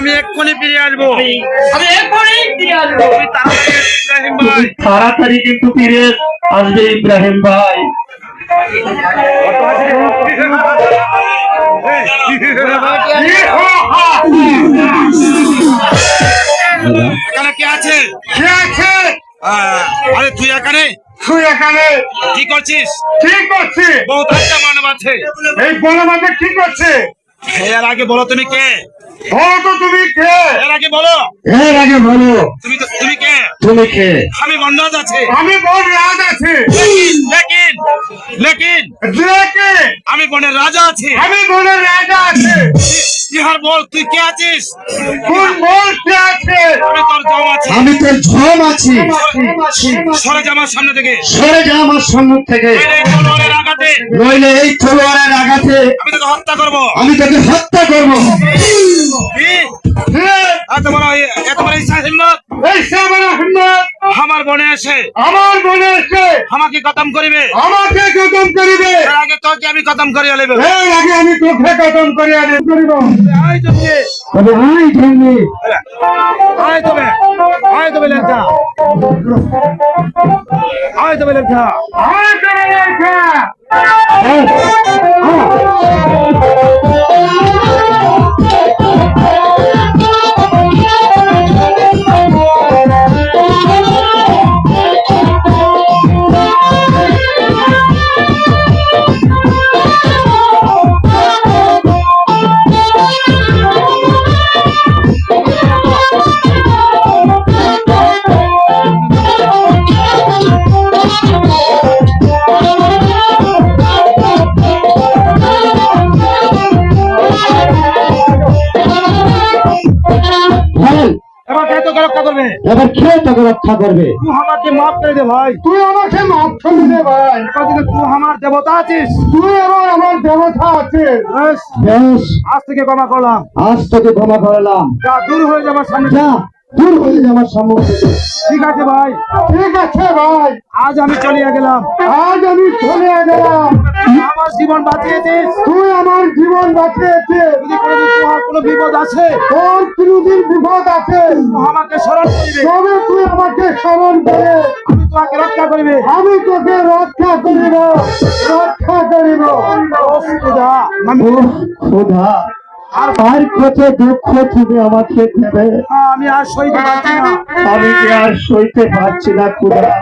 আমি এক্ষুনি ফিরে আসবো। আমি এক্ষুনি ফিরে আসবো। তুমি তাড়াতাড়ি এসো, ইব্রাহিম ভাই। তাড়াতাড়ি কিন্তু ফিরে আসবে ইব্রাহিম ভাই। এখানে কে আছে? কে আছে? আরে তুই এখানে তুই এখানে কি করছিস? কি করছিস? বহুত একটা মানব আছে। এই বনমাঝে কি করছে? এর আগে বলো তুমি কে? বলো তো তুমি কে? এর আগে বলো এর আগে বলো তুমি কে? তুমি কে? আমি বনরাজ আছে। আমি বন রাজ আছি। লেকিন লেকিন কে? আমি বনের রাজা আছি। আমি বনের রাজা আছে। ইহার বল তুই কে আছিস? কোন বল কে আছে? আমি তোর জম আছি। আমি তোর ঝম আছি। সরে যা আমার সামনে থেকে। সরে যা আমার সম্মুখ থেকে, নইলে এই তলোয়ারের আঘাতে নইলে এই তলোয়ারের আঘাতে আমি তোকে হত্যা করবো। আমি তোকে হত্যা করবো। কি? এত বড় ইচ্ছা হিম্মত এই সাবানা হিম্মত আমার বনে এসে আমার মনে আছে। আমাকে খতম করিবে। আমাকে খতম করিবে। এর আগে তোকে আমি খতম করিয়া লইব। এর আগে আমি তোকে খতম করিয়া করিব। আয় তুমি, তবে আই জন্মে আয় তবে, আয় তবে লেখা, আয় তবে লেখা। আয় করে লেখা। এবার কে তোকে রক্ষা করবে? এবার কে তোকে রক্ষা করবে? তুই আমাকে মাফ করে দে ভাই। তুই আমাকে মাফ করে দে ভাই। এতদিনে তুই আমার দেবতা আছিস। তুই এবার আমার দেবতা আছে। বেশ, বেশ, আজ থেকে ক্ষমা করলাম। আজ তোকে ক্ষমা করলাম। যা দূর হয়ে যাবার সামনে। যা দূর হয়ে যা আমার সম্মুখ থেকে। ঠিক আছে ভাই, ঠিক আছে ভাই, আজ আমি চলিয়া গেলাম। আজ আমি চলে গেলাম। আমার জীবন বাঁচিয়েছিস। তুই আমার জীবন বাঁচিয়েছিস। যদি কোনোদিন তোমার কোনো বিপদ আছে তোর কোনদিন বিপদ আছে তুই আমাকে স্মরণ করিবে। তবে তুই আমাকে স্মরণ করে আমি তোমাকে রক্ষা করিবে। আমি তোকে রক্ষা করিব, রক্ষা করিব। খোদা, আমি খোদা, আর কত দুঃখ তুমি আমাকে দেবে। আমি আর সইতে পারছি না। আমি কি আর সইতে পারছি না খোদা।